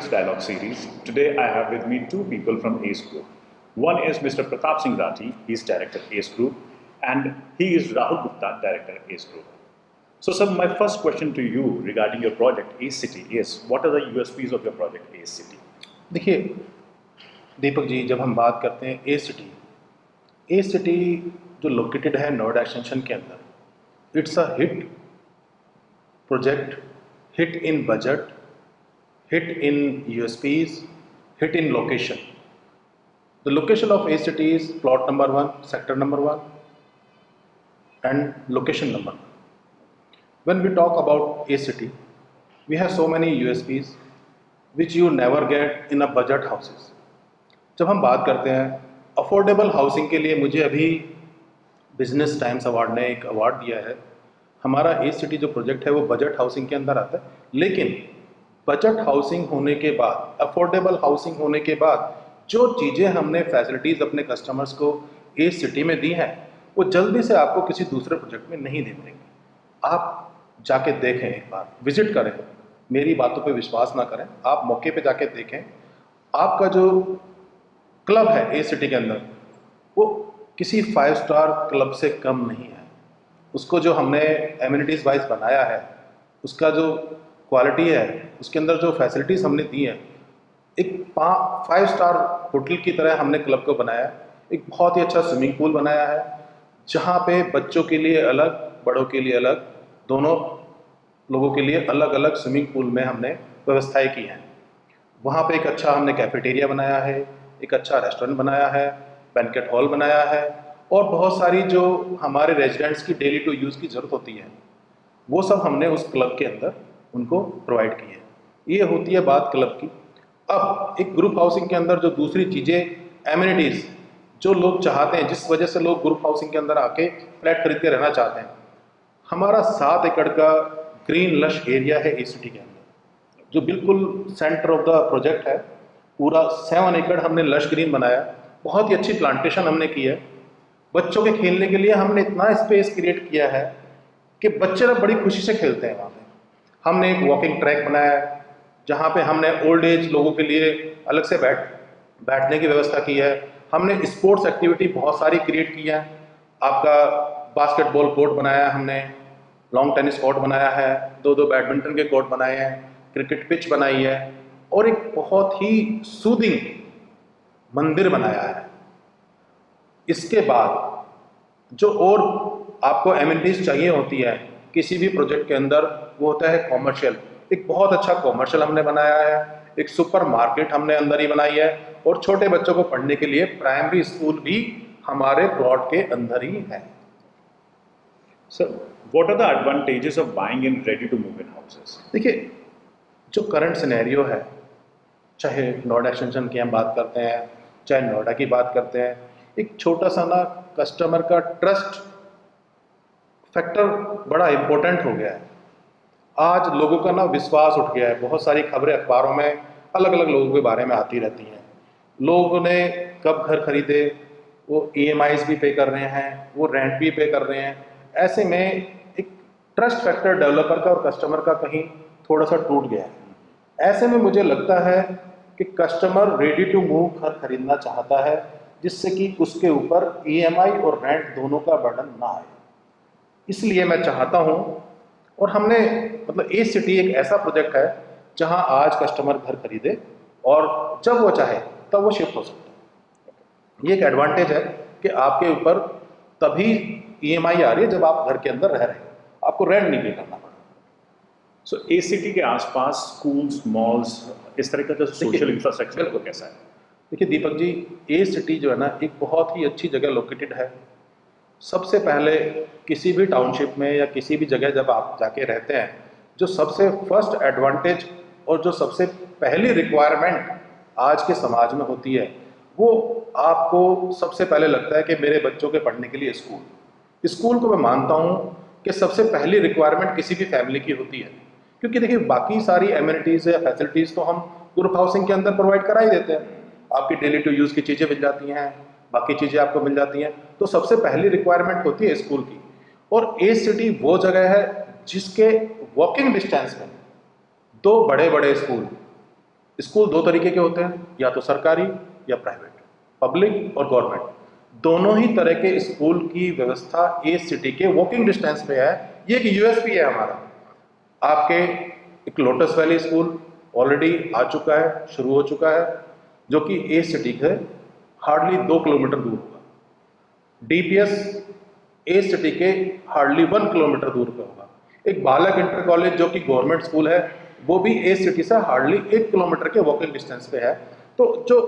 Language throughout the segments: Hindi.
Analytics Dialogue series. Today I have with me two people from ACE Group. One is Mr. Pratap Singh Rathi, he's Director ACE Group, and he is Rahul Gupta, Director ACE Group. So sir, my first question to you regarding your project ACE City is, what are the USPs of your project ACE City? देखिए दीपक जी, जब हम बात करते हैं ए सिटी जो लोकेटेड है नोएडा एक्सटेंशन के अंदर, it's a hit project, hit in budget, hit in USPs, hit in location. The location of A city is plot number 1, sector number 1 and location number 1. When we talk about a city, we have so many USPs which you never get in a budget houses. जब हम बात करते हैं अफोर्डेबल हाउसिंग के लिए, मुझे अभी बिजनेस टाइम्स अवार्ड ने एक अवार्ड दिया है. हमारा ए सिटी जो प्रोजेक्ट है वो बजट हाउसिंग के अंदर आता है, लेकिन बजट हाउसिंग होने के बाद, अफोर्डेबल हाउसिंग होने के बाद जो चीज़ें हमने फैसिलिटीज़ अपने कस्टमर्स को ए सिटी में दी हैं, वो जल्दी से आपको किसी दूसरे प्रोजेक्ट में नहीं दे पाएंगे. आप जाके देखें, एक बार विजिट करें, मेरी बातों पे विश्वास ना करें, आप मौके पे जाके देखें. आपका जो क्लब है ए सिटी के अंदर, वो किसी 5 स्टार क्लब से कम नहीं है. उसको जो हमने एमिनिटीज़ वाइज बनाया है, उसका जो क्वालिटी है, उसके अंदर जो फैसिलिटीज़ हमने दी हैं, एक 5 स्टार होटल की तरह हमने क्लब को बनाया है. एक बहुत ही अच्छा स्विमिंग पूल बनाया है, जहाँ पे बच्चों के लिए अलग, बड़ों के लिए अलग, दोनों लोगों के लिए अलग अलग स्विमिंग पूल में हमने व्यवस्थाएं की हैं. वहाँ पे एक अच्छा हमने कैफेटेरिया बनाया है, एक अच्छा रेस्टोरेंट बनाया है, बैंकेट हॉल बनाया है, और बहुत सारी जो हमारे रेजिडेंट्स की डेली टू यूज़ की ज़रूरत होती है, वो सब हमने उस क्लब के अंदर उनको प्रोवाइड की है. ये होती है बात क्लब की. अब एक ग्रुप हाउसिंग के अंदर जो दूसरी चीज़ें, एमिनिटीज़ जो लोग चाहते हैं, जिस वजह से लोग ग्रुप हाउसिंग के अंदर आके फ्लैट खरीद के रहना चाहते हैं, हमारा 7 एकड़ का ग्रीन लश एरिया है ए सिटी के अंदर, जो बिल्कुल सेंटर ऑफ द प्रोजेक्ट है. पूरा 7 एकड़ हमने लश ग्रीन बनाया. बहुत ही अच्छी प्लांटेशन हमने की है. बच्चों के खेलने के लिए हमने इतना स्पेस क्रिएट किया है कि बच्चे ना बड़ी खुशी से खेलते हैं वहाँ पे. हमने एक वॉकिंग ट्रैक बनाया है, जहाँ पे हमने ओल्ड एज लोगों के लिए अलग से बैठने की व्यवस्था की है. हमने स्पोर्ट्स एक्टिविटी बहुत सारी क्रिएट की है. आपका बास्केटबॉल कोर्ट बनाया है हमने, लॉन्ग टेनिस कोर्ट बनाया है, 2 बैडमिंटन के कोर्ट बनाए हैं, क्रिकेट पिच बनाई है, और एक बहुत ही सूदिंग मंदिर बनाया है. इसके बाद जो और आपको एमिनिटीज़ चाहिए होती है किसी भी प्रोजेक्ट के अंदर, वो होता है कॉमर्शियल. एक बहुत अच्छा कॉमर्शियल हमने बनाया है, एक सुपर मार्केट हमने अंदर ही बनाई है, और छोटे बच्चों को पढ़ने के लिए प्राइमरी स्कूल भी हमारे प्लॉट के अंदर ही है. Sir, what are the advantages of buying in ready-to-move-in houses? देखिए, जो करंट सिनेरियो है, चाहे नोएडा एक्सटेंशन की हम बात करते हैं, चाहे नोएडा की बात करते हैं, एक छोटा सा ना कस्टमर का ट्रस्ट फैक्टर बड़ा इम्पोर्टेंट हो गया है. आज लोगों का ना विश्वास उठ गया है. बहुत सारी खबरें अखबारों में अलग अलग लोगों के बारे में आती रहती हैं. लोगों ने कब घर खरीदे, वो EMIs भी पे कर रहे हैं, वो रेंट भी पे कर रहे हैं. ऐसे में एक ट्रस्ट फैक्टर डेवलपर का और कस्टमर का कहीं थोड़ा सा टूट गया है. ऐसे में मुझे लगता है कि कस्टमर रेडी टू मूव घर खरीदना चाहता है, जिससे कि उसके ऊपर EMI और रेंट दोनों का बर्डन ना आए. इसलिए मैं चाहता हूँ, और हमने मतलब ए सिटी एक ऐसा प्रोजेक्ट है जहाँ आज कस्टमर घर खरीदे और जब वो चाहे तब वो शिफ्ट हो सकता है. ये एक एडवांटेज है कि आपके ऊपर तभी EMI आ रही है जब आप घर के अंदर रह रहे हैं, आपको रेंट नहीं पे करना पड़ा. So ए सिटी के आसपास स्कूल्स, मॉल्स, इस तरह का जो सोशल इंफ्रास्ट्रक्चर है वो कैसा है? देखिए दीपक जी, ए सिटी जो है ना, एक बहुत ही अच्छी जगह लोकेटेड है. सबसे पहले किसी भी टाउनशिप में या किसी भी जगह जब आप जाके रहते हैं, जो सबसे फर्स्ट एडवांटेज और जो सबसे पहली रिक्वायरमेंट आज के समाज में होती है, वो आपको सबसे पहले लगता है कि मेरे बच्चों के पढ़ने के लिए स्कूल को मैं मानता हूँ कि सबसे पहली रिक्वायरमेंट किसी भी फैमिली की होती है. क्योंकि देखिए, बाकी सारी एमिनिटीज़ या फैसिलिटीज़ तो हम ग्रुप हाउसिंग के अंदर प्रोवाइड करा ही देते हैं. आपकी डेली टू यूज़ की चीज़ें मिल जाती हैं, बाकी चीज़ें आपको मिल जाती हैं. तो सबसे पहली रिक्वायरमेंट होती है स्कूल की. और ए सिटी वो जगह है जिसके वॉकिंग डिस्टेंस में 2 बड़े बड़े स्कूल स्कूल दो तरीके के होते हैं, या तो सरकारी या प्राइवेट, पब्लिक और गवर्नमेंट। दोनों ही तरह के स्कूल की व्यवस्था एज सिटी के वॉकिंग डिस्टेंस पे है। ये एक यूएसपी है हमारा। आपके एक लोटस वैली स्कूल ऑलरेडी आ चुका है, शुरू हो चुका है, जो कि एज सिटी से हार्डली 2 किलोमीटर दूर होगा। डीपीएस एज सिटी के हार्डली 1 किलोमीटर दूर पे होगा। एक बालक इंटर कॉलेज जो कि गवर्नमेंट स्कूल है, वो भी एज सिटी से हार्डली 1 किलोमीटर के वॉकिंग डिस्टेंस पे है। तो जो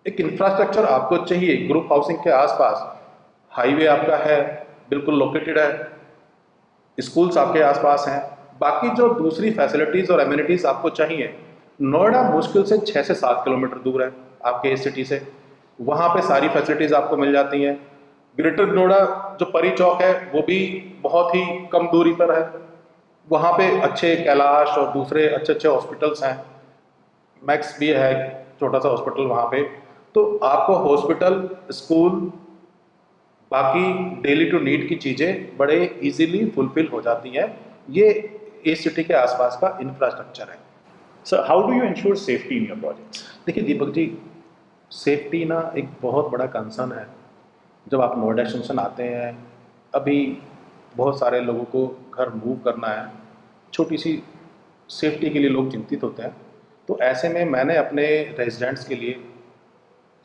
एक इंफ्रास्ट्रक्चर आपको चाहिए ग्रुप हाउसिंग के आसपास, हाईवे आपका है, बिल्कुल लोकेटेड है, स्कूल्स आपके आसपास हैं, बाकी जो दूसरी फैसिलिटीज़ और एमिनिटीज़ आपको चाहिए, नोएडा मुश्किल से 6 से 7 किलोमीटर दूर है आपके एज सिटी से। वहाँ पे सारी फैसिलिटीज़ आपको मिल जाती हैं। ग्रेटर नोएडा जो परी चौक है, वो भी बहुत ही कम दूरी पर है। वहाँ पे अच्छे कैलाश और दूसरे अच्छे अच्छे हॉस्पिटल्स हैं। मैक्स भी है, छोटा सा हॉस्पिटल वहाँ पे। तो आपको हॉस्पिटल, स्कूल, बाकी डेली टू नीड की चीज़ें बड़े इजीली फुलफिल हो जाती हैं। ये एज सिटी के आसपास का इंफ्रास्ट्रक्चर है। Sir, how do you ensure safety in your projects? देखिए दीपक जी, सेफ्टी ना एक बहुत बड़ा कंसर्न है। जब आप नोएडा एक्सटेंशन आते हैं, अभी बहुत सारे लोगों को घर मूव करना है, छोटी सी सेफ्टी के लिए लोग चिंतित होते हैं। तो ऐसे में मैंने अपने रेजिडेंट्स के लिए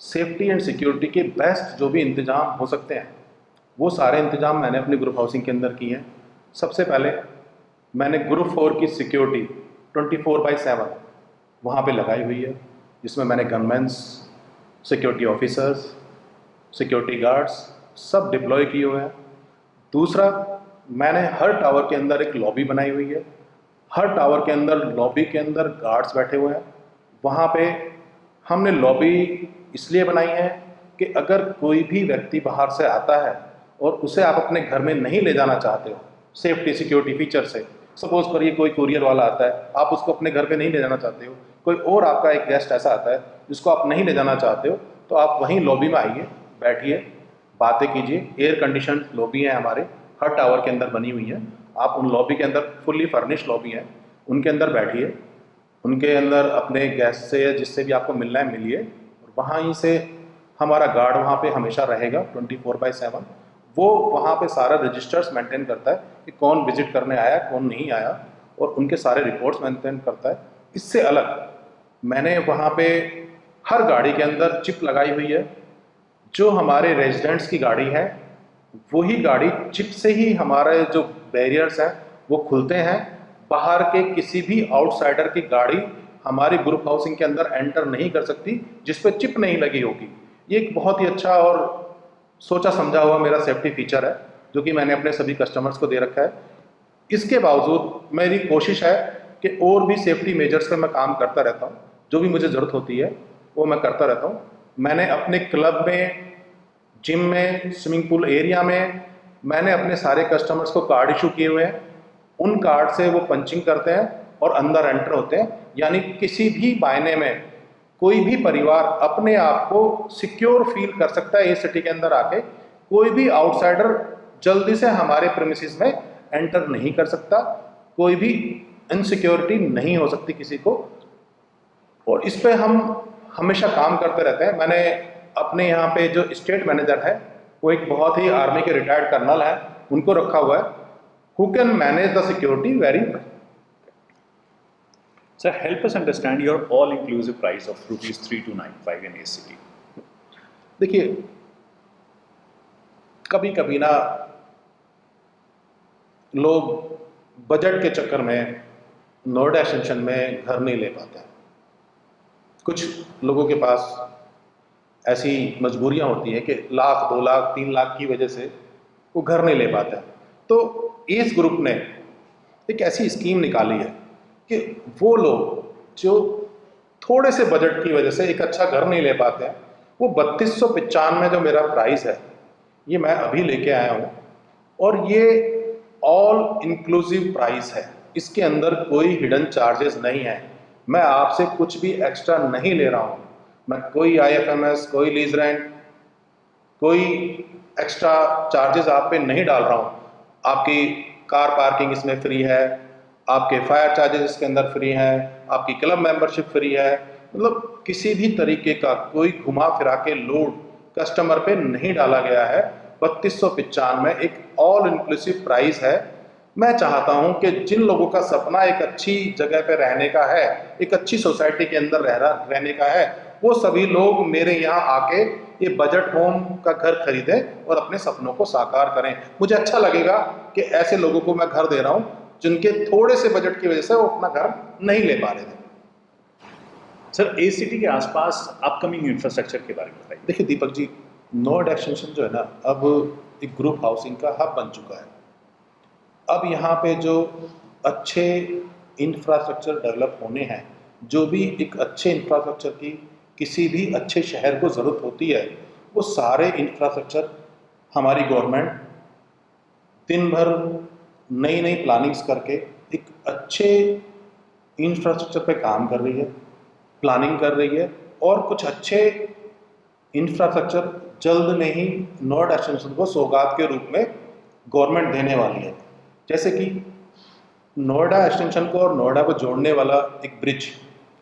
सेफ्टी एंड सिक्योरिटी के बेस्ट जो भी इंतज़ाम हो सकते हैं, वो सारे इंतज़ाम मैंने अपने ग्रुप हाउसिंग के अंदर किए हैं। सबसे पहले मैंने ग्रुप 4 की सिक्योरिटी 24/7 वहाँ पे लगाई हुई है, जिसमें मैंने गनमैन्स, सिक्योरिटी ऑफिसर्स, सिक्योरिटी गार्ड्स सब डिप्लॉय किए हुए हैं। दूसरा, मैंने हर टावर के अंदर एक लॉबी बनाई हुई है। हर टावर के अंदर, लॉबी के अंदर गार्ड्स बैठे हुए हैं। वहाँ पे हमने लॉबी इसलिए बनाई है कि अगर कोई भी व्यक्ति बाहर से आता है और उसे आप अपने घर में नहीं ले जाना चाहते हो, सेफ्टी सिक्योरिटी फीचर से, सपोज करिए कोई कुरियर वाला आता है, आप उसको अपने घर पे नहीं ले जाना चाहते हो, कोई और आपका एक गेस्ट ऐसा आता है जिसको आप नहीं ले जाना चाहते हो, तो आप वहीं लॉबी में आइए, बैठिए, बातें कीजिए। एयर कंडीशन लॉबी है हमारे, हर टावर के अंदर बनी हुई है। आप उन लॉबी के अंदर, फुल्ली फर्निश्ड लॉबी है, उनके अंदर बैठिए, उनके अंदर अपने गेस्ट से या जिससे भी आपको मिलना है मिलिए। और वहीं से हमारा गार्ड वहाँ पे हमेशा रहेगा 24/7। वो वहाँ पे सारा रजिस्टर्स मेंटेन करता है कि कौन विजिट करने आया, कौन नहीं आया, और उनके सारे रिपोर्ट्स मेंटेन करता है। इससे अलग मैंने वहाँ पे हर गाड़ी के अंदर चिप लगाई हुई है। जो हमारे रेजिडेंट्स की गाड़ी है, वही गाड़ी चिप से ही हमारे जो बैरियर्स हैं वो खुलते हैं। बाहर के किसी भी आउटसाइडर की गाड़ी हमारी ग्रुप हाउसिंग के अंदर एंटर नहीं कर सकती जिस पे चिप नहीं लगी होगी। ये एक बहुत ही अच्छा और सोचा समझा हुआ मेरा सेफ्टी फीचर है, जो कि मैंने अपने सभी कस्टमर्स को दे रखा है। इसके बावजूद मेरी कोशिश है कि और भी सेफ्टी मेजर्स पर मैं काम करता रहता हूँ। जो भी मुझे ज़रूरत होती है वो मैं करता रहता हूँ। मैंने अपने क्लब में, जिम में, स्विमिंग पूल एरिया में मैंने अपने सारे कस्टमर्स को कार्ड इशू किए हुए हैं। उन कार्ड से वो पंचिंग करते हैं और अंदर एंटर होते हैं। यानी किसी भी मायने में कोई भी परिवार अपने आप को सिक्योर फील कर सकता है इस सिटी के अंदर आके। कोई भी आउटसाइडर जल्दी से हमारे प्रेमिसेस में एंटर नहीं कर सकता, कोई भी इनसिक्योरिटी नहीं हो सकती किसी को। और इस पे हम हमेशा काम करते रहते हैं। मैंने अपने यहाँ पे जो स्टेट मैनेजर है, वो एक बहुत ही आर्मी के रिटायर्ड कर्नल है, उनको रखा हुआ है, who can manage the security very well. Sir, help us understand your all-inclusive price of ₹3295 in Ace City. देखिए, कभी कभी ना लोग बजट के चक्कर में नोएडा एक्सटेंशन में घर नहीं ले पाते हैं। कुछ लोगों के पास ऐसी मजबूरियां होती हैं कि लाख, 2 लाख, 3 लाख की वजह से वो घर नहीं ले पाते हैं। तो एस ग्रुप ने एक ऐसी स्कीम निकाली है कि वो लोग जो थोड़े से बजट की वजह से एक अच्छा घर नहीं ले पाते हैं, वो 3295 जो मेरा प्राइस है, ये मैं अभी लेके आया हूँ। और ये ऑल इंक्लूसिव प्राइस है, इसके अंदर कोई हिडन चार्जेस नहीं है। मैं आपसे कुछ भी एक्स्ट्रा नहीं ले रहा हूँ। मैं कोई IFMS, कोई लीज रेंट, कोई एक्स्ट्रा चार्जेस आप पे नहीं डाल रहा हूँ। आपकी कार पार्किंग इसमें फ्री है, आपके फायर चार्जेस इसके अंदर फ्री हैं, आपकी क्लब मेंबरशिप फ्री है, मतलब किसी भी तरीके का कोई घुमा फिरा के लोड कस्टमर पे नहीं डाला गया है। 3295 एक ऑल इंक्लूसिव प्राइस है। मैं चाहता हूं कि जिन लोगों का सपना एक अच्छी जगह पे रहने का है, एक अच्छी सोसाइटी के अंदर रहने का है, वो सभी लोग मेरे यहाँ आके ये बजट होम का घर खरीदें और अपने सपनों को साकार करें। मुझे अच्छा लगेगा कि ऐसे लोगों को मैं घर दे रहा हूँ जिनके थोड़े से बजट की वजह से वो अपना घर नहीं ले पा रहे थे। सर, ए सिटी के आसपास अपकमिंग इंफ्रास्ट्रक्चर के बारे में बताइए। देखिए दीपक जी, नोएडा एक्सटेंशन जो है ना, अब एक ग्रुप हाउसिंग का हब बन चुका है। अब यहाँ पे जो अच्छे इंफ्रास्ट्रक्चर डेवलप होने हैं, जो भी एक अच्छे इंफ्रास्ट्रक्चर की किसी भी अच्छे शहर को ज़रूरत होती है, वो सारे इंफ्रास्ट्रक्चर हमारी गवर्नमेंट दिन भर नई नई प्लानिंग्स करके एक अच्छे इंफ्रास्ट्रक्चर पे काम कर रही है, प्लानिंग कर रही है, और कुछ अच्छे इंफ्रास्ट्रक्चर जल्द में ही नोएडा एक्सटेंशन को सौगात के रूप में गवर्नमेंट देने वाली है। जैसे कि नोएडा एक्सटेंशन को और नोएडा को जोड़ने वाला एक ब्रिज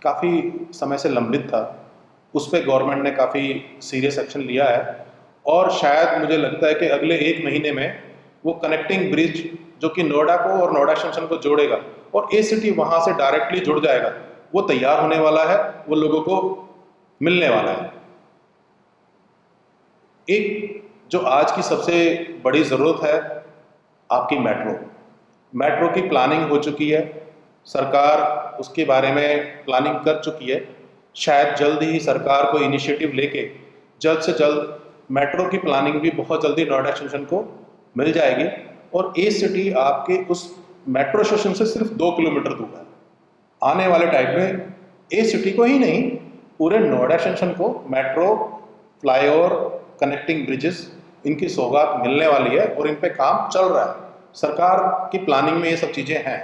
काफ़ी समय से लंबित था, उस पर गवर्नमेंट ने काफ़ी सीरियस एक्शन लिया है, और शायद मुझे लगता है कि अगले 1 महीने में वो कनेक्टिंग ब्रिज जो कि नोएडा को और नोएडा एक्सटेंशन को जोड़ेगा और ए सिटी वहाँ से डायरेक्टली जुड़ जाएगा, वो तैयार होने वाला है, वो लोगों को मिलने वाला है। एक जो आज की सबसे बड़ी ज़रूरत है, आपकी मेट्रो की प्लानिंग हो चुकी है, सरकार उसके बारे में प्लानिंग कर चुकी है। शायद जल्द ही सरकार को इनिशिएटिव लेके जल्द से जल्द मेट्रो की प्लानिंग भी बहुत जल्दी नोएडा एक्सटेंशन को मिल जाएगी, और ए सिटी आपके उस मेट्रो स्टेशन से सिर्फ 2 किलोमीटर दूर है। आने वाले टाइम में ए सिटी को ही नहीं, पूरे नोएडा एक्सटेंशन को मेट्रो, फ्लाईओवर, कनेक्टिंग ब्रिजेस, इनकी सौगात मिलने वाली है और इन पे काम चल रहा है। सरकार की प्लानिंग में ये सब चीज़ें हैं।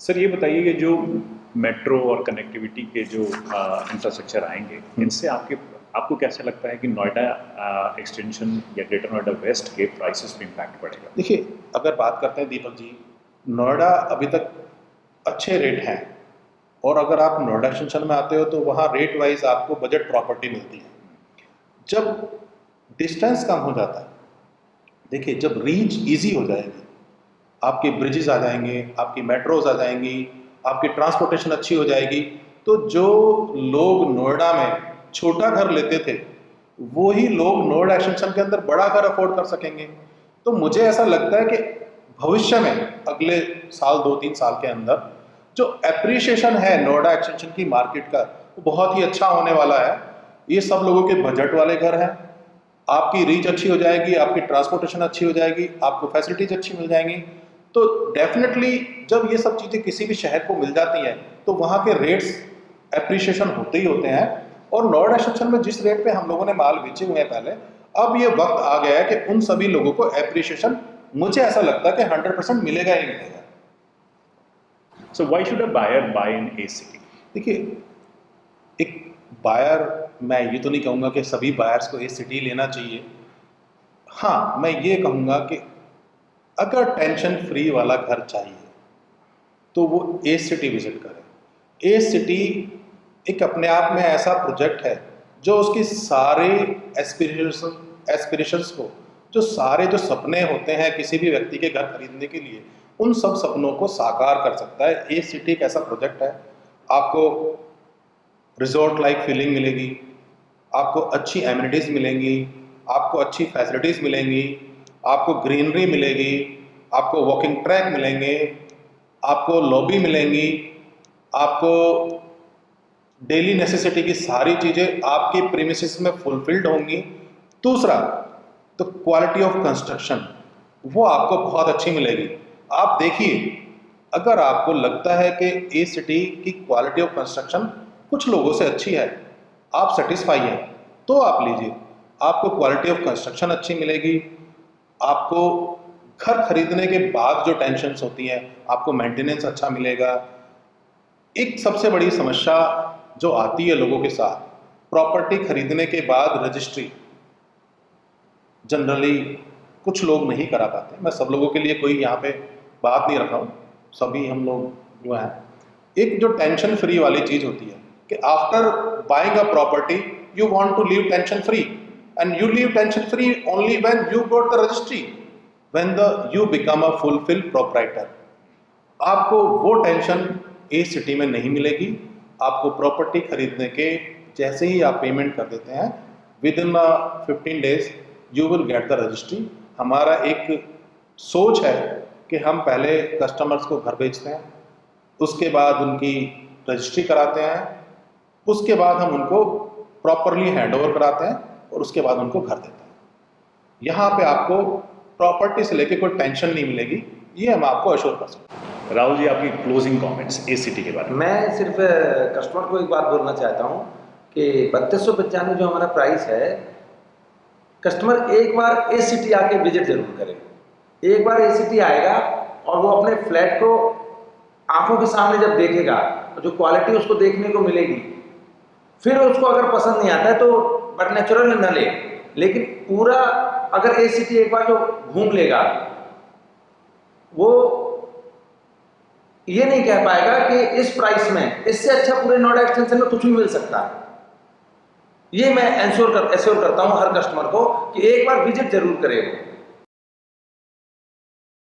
सर, ये बताइए कि जो मेट्रो और कनेक्टिविटी के जो इंफ्रास्ट्रक्चर आएंगे, इनसे आपको कैसे लगता है कि नोएडा एक्सटेंशन या ग्रेटर नोएडा वेस्ट के प्राइसेस पे इम्पैक्ट पड़ेगा? देखिए, अगर बात करते हैं दीपक जी, नोएडा अभी तक अच्छे रेट हैं, और अगर आप नोएडा एक्सटेंशन में आते हो तो वहाँ रेट वाइज आपको बजट प्रॉपर्टी मिलती है। जब डिस्टेंस कम हो जाता है, देखिए जब रीच इजी हो जाएगी, आपके ब्रिजेस आ जाएंगे, आपकी मेट्रोज आ जाएंगी, आपकी ट्रांसपोर्टेशन अच्छी हो जाएगी, तो जो लोग नोएडा में छोटा घर लेते थे, वो ही लोग नोएडा एक्सटेंशन के अंदर बड़ा घर अफोर्ड कर सकेंगे। तो मुझे ऐसा लगता है कि भविष्य में अगले साल 2-3 साल के अंदर जो एप्रिसिएशन है नोएडा एक्सटेंशन की मार्केट का, वो बहुत ही अच्छा होने वाला है। ये सब लोगों के बजट वाले घर हैं, आपकी रीच अच्छी हो जाएगी, आपकी ट्रांसपोर्टेशन अच्छी हो जाएगी, आपको फैसिलिटीज अच्छी मिल जाएंगी। तो डेफिनेटली जब ये सब चीज़ें किसी भी शहर को मिल जाती हैं तो वहाँ के रेट्स एप्रिसिएशन होते ही होते हैं। और नोएडा एक्सटेंशन में जिस रेट पे हम लोगों ने माल बेचे हुए हैं पहले, अब ये वक्त आ गया है कि उन सभी लोगों को एप्रिसिएशन, मुझे ऐसा लगता है कि 100% मिलेगा ही मिलेगा। So why should a buyer buy in A city? देखिए, एक बायर, मैं ये तो नहीं कहूँगा कि सभी बायर्स को ए सिटी लेना चाहिए। हाँ, मैं ये कहूँगा कि अगर टेंशन फ्री वाला घर चाहिए तो वो ए सिटी विजिट करें। ए सिटी एक अपने आप में ऐसा प्रोजेक्ट है जो उसकी सारे एस्पिरेशंस को, जो सपने होते हैं किसी भी व्यक्ति के घर खरीदने के लिए, उन सब सपनों को साकार कर सकता है। ए सिटी एक ऐसा प्रोजेक्ट है, आपको रिजॉर्ट लाइक फीलिंग मिलेगी, आपको अच्छी एमिनिटीज़ मिलेंगी, आपको अच्छी फैसिलिटीज़ मिलेंगी, आपको ग्रीनरी मिलेगी, आपको वॉकिंग ट्रैक मिलेंगे, आपको लॉबी मिलेंगी, आपको डेली नेसेसिटी की सारी चीज़ें आपकी प्रीमिसेस में फुलफिल्ड होंगी। दूसरा, तो क्वालिटी ऑफ कंस्ट्रक्शन वो आपको बहुत अच्छी मिलेगी। आप देखिए, अगर आपको लगता है कि ए सिटी की क्वालिटी ऑफ कंस्ट्रक्शन कुछ लोगों से अच्छी है, आप सेटिस्फाई हैं, तो आप लीजिए। आपको क्वालिटी ऑफ कंस्ट्रक्शन अच्छी मिलेगी, आपको घर खरीदने के बाद जो टेंशन्स होती हैं, आपको मेंटेनेंस अच्छा मिलेगा। एक सबसे बड़ी समस्या जो आती है लोगों के साथ, प्रॉपर्टी खरीदने के बाद रजिस्ट्री जनरली कुछ लोग नहीं करा पाते। मैं सब लोगों के लिए कोई यहाँ पे बात नहीं रख रहा हूँ, सभी हम लोग जो हैं एक जो टेंशन फ्री वाली चीज होती है कि after buying a property you want to leave tension free, and you leave tension free only when you got the registry, when the you become a fulfil proprietor. आपको वो टेंशन ए सिटी में नहीं मिलेगी। आपको प्रॉपर्टी खरीदने के जैसे ही आप पेमेंट कर देते हैं, with in 15 days you will get the registry. हमारा एक सोच है कि हम पहले कस्टमर्स को घर भेजते हैं, उसके बाद उनकी रजिस्ट्री कराते हैं, उसके बाद हम उनको प्रॉपरली हैंड ओवर कराते हैं और उसके बाद उनको घर देते हैं। यहाँ पे आपको प्रॉपर्टी से लेके कोई टेंशन नहीं मिलेगी, ये हम आपको अश्योर कर सकते हैं। राहुल जी, आपकी क्लोजिंग कमेंट्स ए सिटी के बारे में। मैं सिर्फ कस्टमर को एक बात बोलना चाहता हूँ कि 3295 जो हमारा प्राइस है, कस्टमर एक बार ए सिटी आके विजिट जरूर करे। एक बार ए सिटी आएगा और वो अपने फ्लैट को आंखों के सामने जब देखेगा तो जो क्वालिटी उसको देखने को मिलेगी, फिर उसको अगर पसंद नहीं आता है तो बट नेचुरल न ले, लेकिन पूरा अगर ए सिटी एक बार जो घूम लेगा, वो ये नहीं कह पाएगा कि इस प्राइस में इससे अच्छा पूरे नोएडा एक्सटेंशन में कुछ भी मिल सकता है। ये मैं एश्योर करता हूं हर कस्टमर को कि एक बार विजिट जरूर करे।